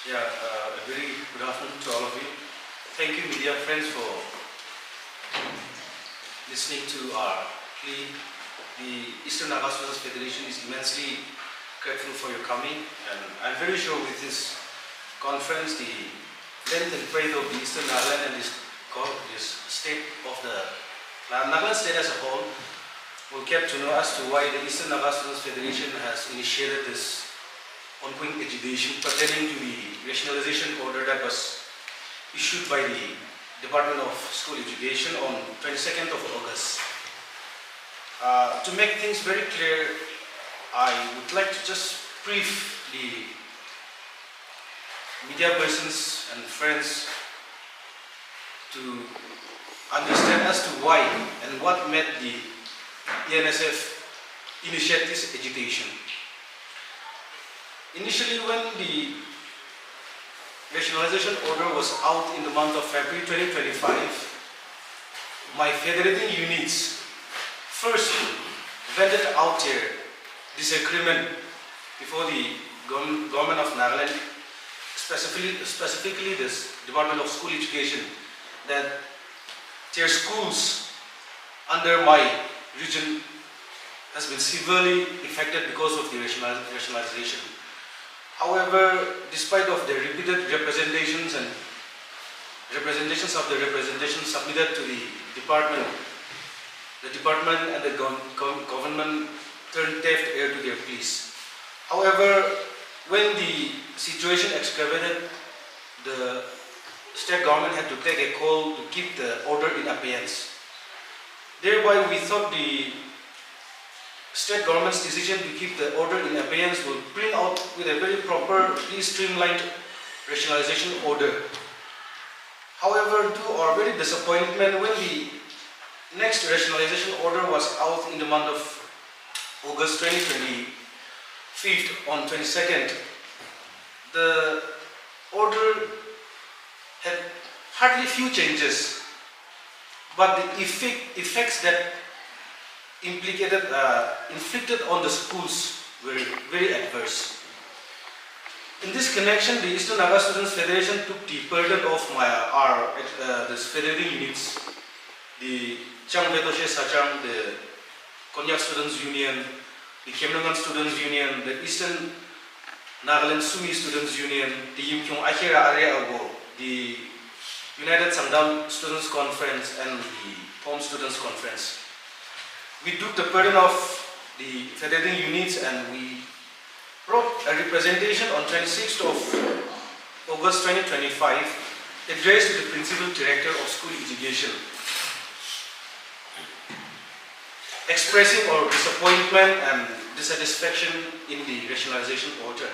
A very good afternoon to all of you. Thank you, media friends, for listening to our plea. The Eastern Naga Students Federation is immensely grateful for your coming, and I'm very sure with this conference, the length and breadth of the Eastern Nagaland and this state of the Nagaland state as a whole will get to know as to why the Eastern Naga Students Federation has initiated this ongoing agitation pertaining to the rationalization order that was issued by the Department of School Education on 22nd of August. To make things very clear, I would like to just brief the media persons and friends to understand as to why and what made the ENSF initiate this agitation. Initially, when the rationalization order was out in the month of February 2025, my federating units first vented out their disagreement before the government of Nagaland, specifically this Department of School Education, that their schools under my region has been severely affected because of the rationalization. However, despite of the repeated representations and representations submitted to the department and the government turned deaf ear to their pleas. However, when the situation excavated, the state government had to take a call to keep the order in abeyance. Thereby, we thought the state government's decision to keep the order in abeyance will bring out with a very properly streamlined rationalization order. However, to our very disappointment, when the next rationalization order was out in the month of August 2025, on 22nd, the order had hardly few changes, but the effects that inflicted on the schools were very adverse. In this connection, the Eastern Naga Students Federation took the burden of this federating units, the Changbetoshe Sachang, the Konyak Students Union, the Kemnongan Students Union, the Eastern Nagaland Sumi Students Union, the Yimkyong Akira Area Ago, the United Sangdam Students Conference, and the POM Students Conference. We took the burden of the federating units and we brought a representation on 26th of August 2025 addressed to the Principal Director of School Education, expressing our disappointment and dissatisfaction in the rationalization order.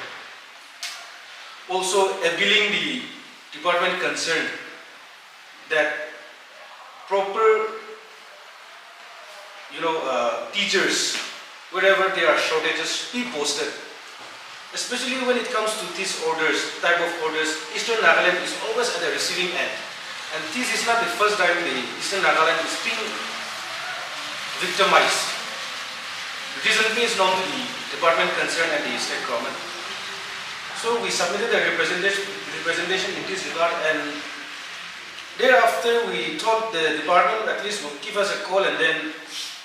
Also appealing the department concerned that proper teachers, wherever there are shortages, be posted. Especially when it comes to these type of orders, Eastern Nagaland is always at the receiving end. And this is not the first time the Eastern Nagaland is being victimized. Recently is known to the department concerned and the state government. So we submitted a representation in this regard, and thereafter we thought the department at least would give us a call and then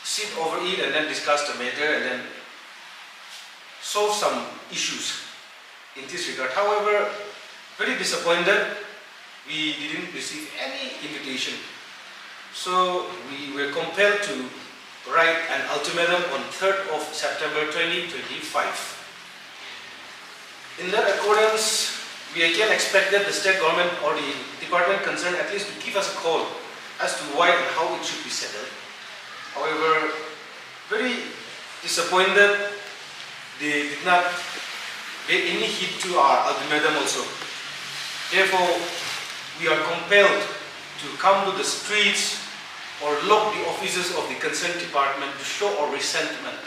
sit over it and then discuss the matter and then solve some issues in this regard. However, very disappointed, we didn't receive any invitation. So we were compelled to write an ultimatum on 3rd of September 2025. In that accordance, we again expected the state government or the department concerned at least to give us a call as to why and how it should be settled. However, very disappointed, they did not pay any heed to our ultimatum also. Therefore, we are compelled to come to the streets or lock the offices of the concerned department to show our resentment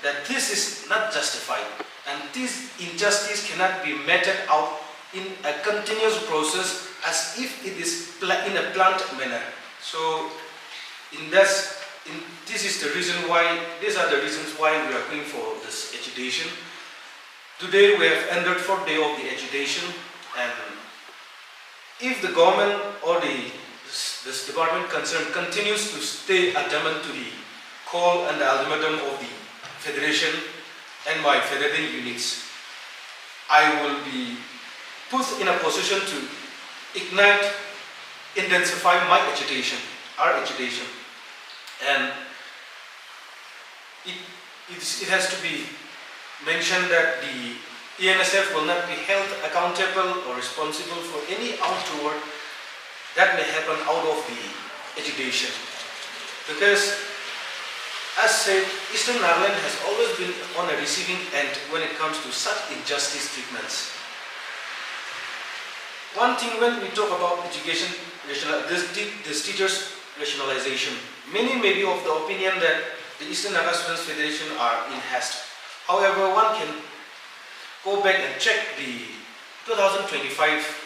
that this is not justified and this injustice cannot be meted out in a continuous process as if it is in a planned manner. So, these are the reasons why we are going for this agitation. Today we have ended 4th day of the agitation, if the government or this department concerned continues to stay adamant to the call and the ultimatum of the Federation and my federating units, I will be put in a position to ignite, intensify my agitation, our agitation. And it has to be mentioned that the ENSF will not be held accountable or responsible for any untoward that may happen out of the agitation. Because, as said, Eastern Nagaland has always been on a receiving end when it comes to such injustice treatments. One thing when we talk about education, this teachers' rationalization, many may be of the opinion that the Eastern Naga Students Federation are in haste. However, one can go back and check the 2025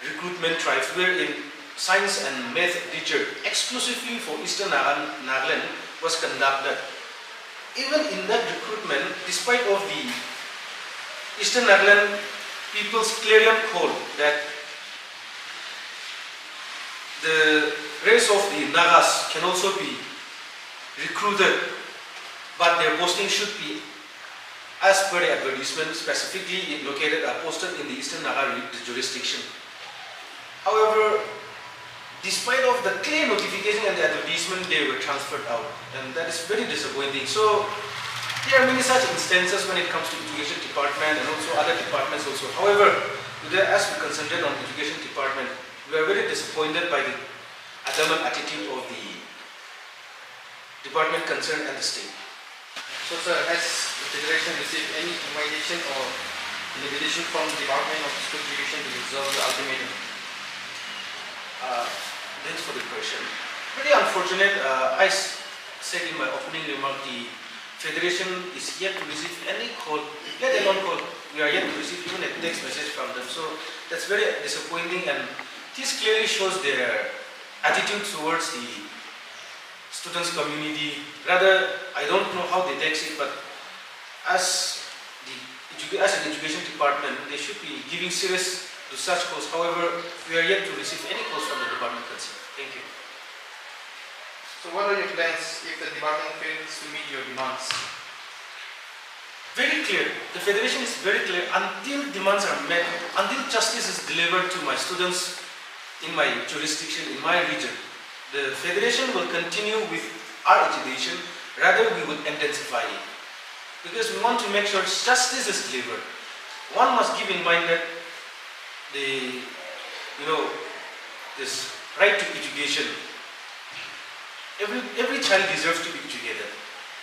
recruitment drive wherein science and math teacher exclusively for Eastern Nagaland was conducted. Even in that recruitment, despite of the Eastern Nagaland people's clarion call that the race of the Nagas can also be recruited, but their posting should be as per the advertisement, specifically posted in the Eastern Naga jurisdiction. However, despite of the clear notification and the advertisement, they were transferred out, and that is very disappointing. So there are many such instances when it comes to education department and also other departments also. However, today as we concentrate on education department, we are very disappointed by the adamant attitude of the department concerned and the state. So sir, has the Federation received any invitation or invitation from the Department of School Education to resolve the ultimatum? Thanks for the question. Very unfortunate, I said in my opening remark, the Federation is yet to receive any call, let alone call. We are yet to receive even a text message from them. So that's very disappointing, and this clearly shows their attitude towards the students community. Rather, I don't know how they text it, but as an education department, they should be giving serious to such calls. However, we are yet to receive any calls from the department concerned. Thank you. So what are your plans if the department fails to meet your demands? Very clear. The Federation is very clear. Until demands are met, until justice is delivered to my students in my jurisdiction, in my region, the Federation will continue with our agitation. Rather, we will intensify it. Because we want to make sure justice is delivered. One must keep in mind that this right to education, every child deserves to be educated.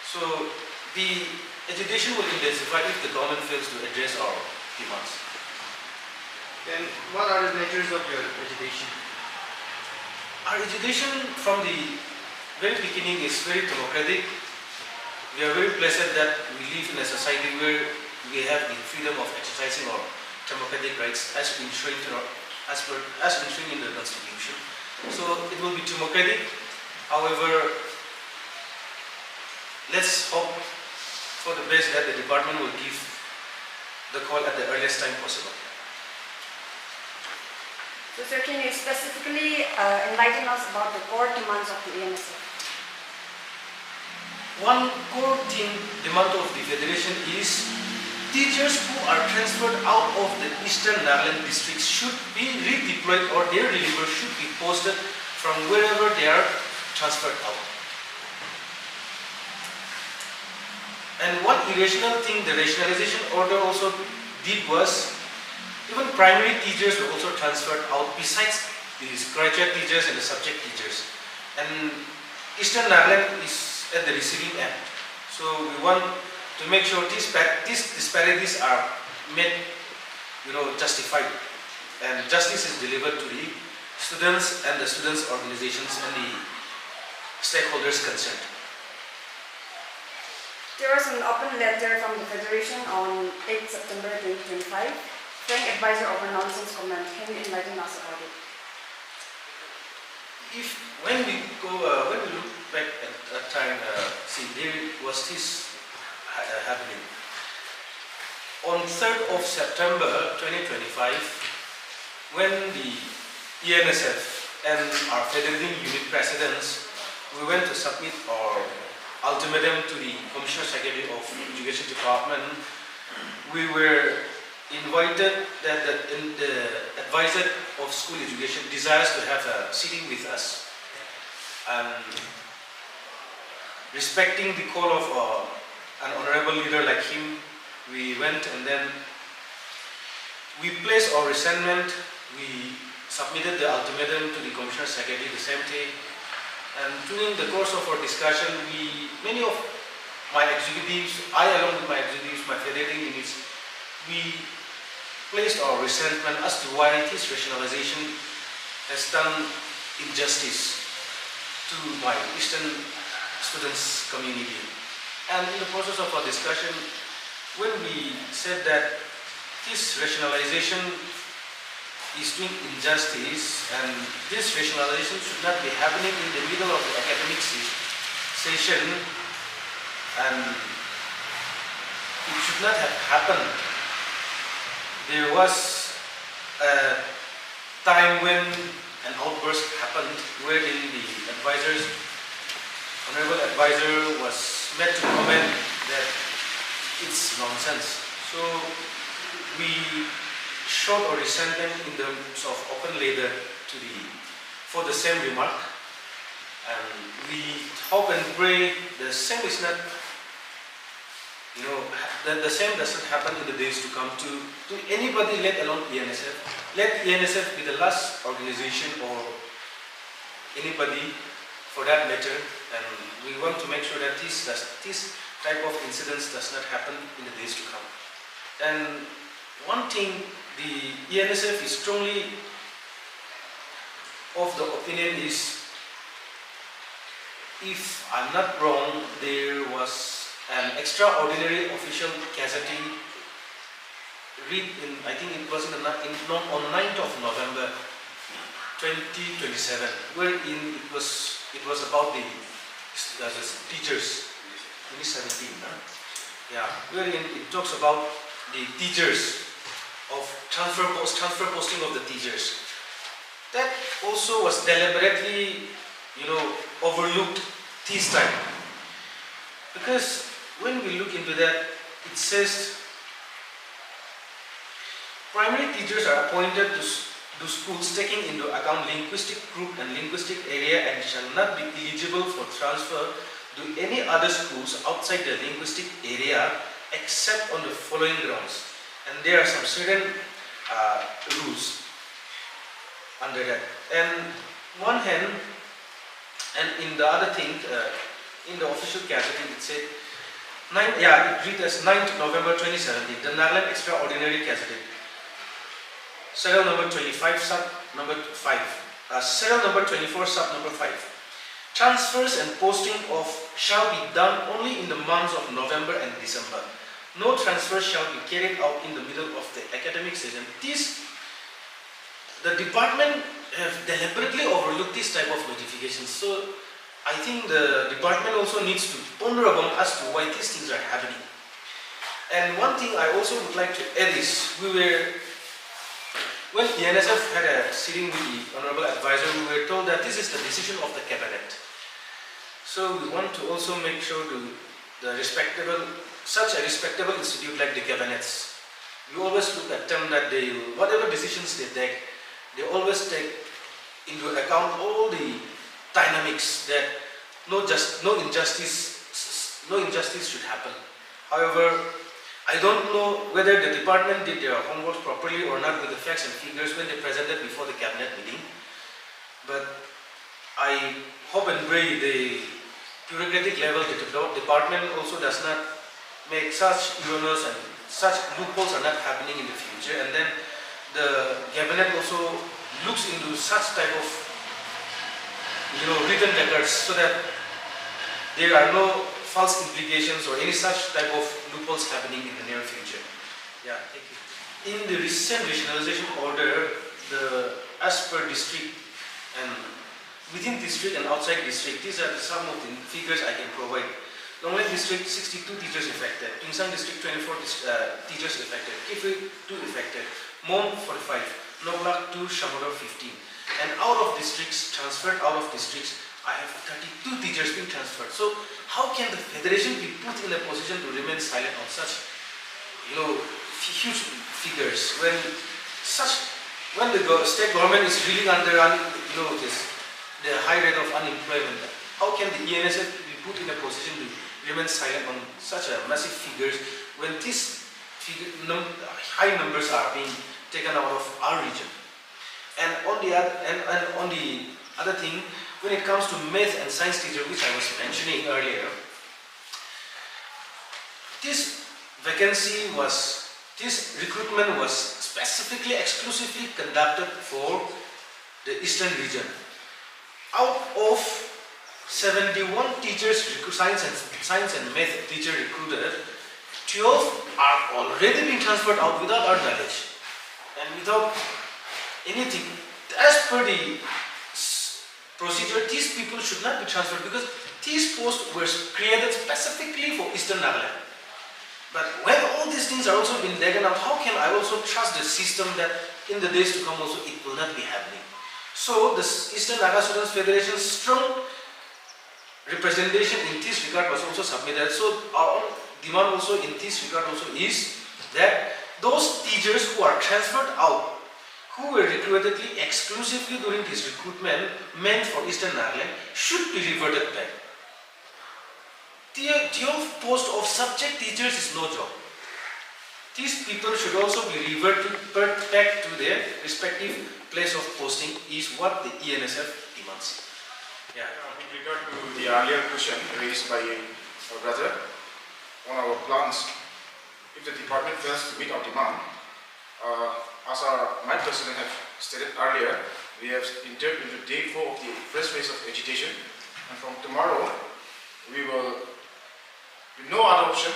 So the agitation will intensify if the government fails to address our demands. Then what are the natures of your agitation? Our agitation from the very beginning is very democratic. We are very blessed that we live in a society where we have the freedom of exercising our democratic rights as enshrined in the Constitution. So it will be democratic. However, let's hope for the best that the department will give the call at the earliest time possible. So sir, can you specifically enlighten us about the core demands of the ENSF? One core demand of the Federation is teachers who are transferred out of the Eastern Nagaland districts should be redeployed, or their relievers should be posted from wherever they are transferred out. And one irrational thing the rationalization order also did was, even primary teachers were also transferred out besides these graduate teachers and the subject teachers. And Eastern Nagaland is at the receiving end. So we want to make sure these disparities are made, justified, and justice is delivered to the students and the students' organizations and the stakeholders concerned. There was an open letter from the Federation on 8 September 2025. Frank Advisor over Nonsense comment. Can you enlighten us about it? When we look back at that time, there was this happening. On 3rd of September 2025, when the ENSF and our federating unit presidents, we went to submit our ultimatum to the Commissioner Secretary of Education Department, we were invited that the advisor of school education desires to have a sitting with us. And respecting the call of an honorable leader like him, we went and then we placed our resentment. We submitted the ultimatum to the Commissioner Secretary the same day. And during the course of our discussion, many of my executives, I along with my executives, my federating units, we placed our resentment as to why this rationalization has done injustice to my Eastern students community. And in the process of our discussion, when we said that this rationalization is doing injustice and this rationalization should not be happening in the middle of the academic session and it should not have happened. There was a time when an outburst happened wherein the honorable advisor was made to comment that it's nonsense. So we showed our resentment in terms of open letter for the same remark, and we hope and pray the same is not, that the same doesn't happen in the days to come to anybody, let alone ENSF. Let ENSF be the last organization or anybody for that matter, and we want to make sure that this type of incidents does not happen in the days to come. And one thing, the ENSF is strongly of the opinion is, if I'm not wrong, there was an extraordinary official gazetting read in, I think it was on 9th of November 2027, wherein it was about the teachers, 2017, yeah, wherein it talks about the teachers of transfer posting of the teachers. That also was deliberately, overlooked this time. Because when we look into that, it says primary teachers are appointed to schools taking into account linguistic group and linguistic area and shall not be eligible for transfer to any other schools outside the linguistic area except on the following grounds. And there are some certain rules under that. And one hand, and in the other thing, in the official gazetting, it said, it read as 9th November 2017, the Nagaland Extraordinary Gazetting. Serial number 25, sub number 5. Serial number 24, sub number 5. Transfers and posting of shall be done only in the months of November and December. No transfers shall be carried out in the middle of the academic season. The department have deliberately overlooked this type of notifications. So I think the department also needs to ponder upon as to why these things are happening. And one thing I also would like to add is, when the ENSF had a sitting with the honorable advisor, we were told that this is the decision of the cabinet. So we want to also make sure such a respectable institute like the cabinets, we always look at them that whatever decisions they take, they always take into account all the dynamics that no injustice should happen. However, I don't know whether the department did their homework properly or not with the facts and figures when they presented before the cabinet meeting. But I hope and pray the bureaucratic level, the department also does not make such errors and such loopholes are not happening in the future. And then the cabinet also looks into such type of written records so that there are no false implications or any such type of loopholes happening in the near future. Yeah, thank you. In the recent rationalization order, as per district and within district and outside district, these are some of the figures I can provide. Nonglet district, 62 teachers affected. Tingsang district, 24 teachers affected. Kifri, 2 affected. Mom, 45. Noglak to Shamodar 15. And out of districts, transferred out of districts, I have 32 teachers being transferred. So how can the federation be put in a position to remain silent on such, huge figures when the state government is really under, the high rate of unemployment? How can the ENSF be put in a position to remain silent on such a massive figures when these high numbers are being taken out of our region? And on the other thing, when it comes to math and science teacher, which I was mentioning earlier, this recruitment was specifically, exclusively conducted for the eastern region. Out of 71 teachers, science and math teacher recruited, 12 are already being transferred out without our knowledge and without anything. As per the procedure, these people should not be transferred because these posts were created specifically for Eastern Nagaland. But when all these things are also being taken out, how can I also trust the system that in the days to come also it will not be happening? So the Eastern Naga Students Federation's strong representation in this regard was also submitted. So our demand also in this regard also is that those teachers who are transferred out, who were recruited exclusively during this recruitment meant for Eastern Nagaland, should be reverted back. The 12 post of subject teachers is no job. These people should also be reverted back to their respective place of posting is what the ENSF demands. Yeah. With regard to the earlier question raised by our brother on our plans, if the department fails to meet our demand, as my president have stated earlier, we have entered into day 4 of the first phase of agitation, and from tomorrow we will, with no other option,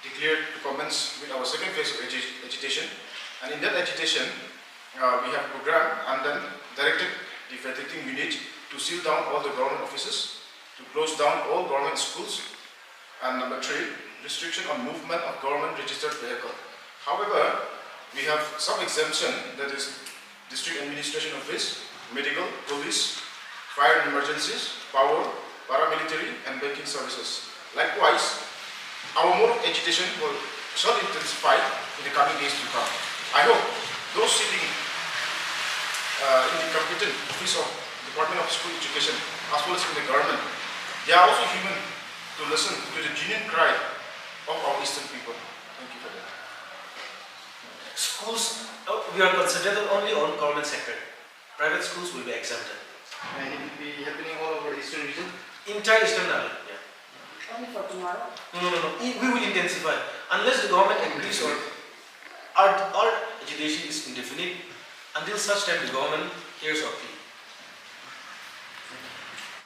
declare to commence with our second phase of agitation. And in that agitation, we have programmed and then directed the federating unit to seal down all the government offices, to close down all government schools, and number 3, restriction on movement of government registered vehicle. However, we have some exemption, that is district administration office, medical, police, fire and emergencies, power, paramilitary and banking services. Likewise, our mode of agitation shall intensify in the coming days to come. I hope those sitting in the competent office of Department of School Education as well as in the government, they are also human to listen to the genuine cry of our eastern people. Thank you for that. Schools, we are concentrated only on government sector. Private schools will be exempted. And it will be happening all over the eastern region. Entire Eastern Nagaland, yeah. Only for tomorrow? No. We will intensify. Unless the government agrees or our agitation is indefinite, until such time the government hears our plea.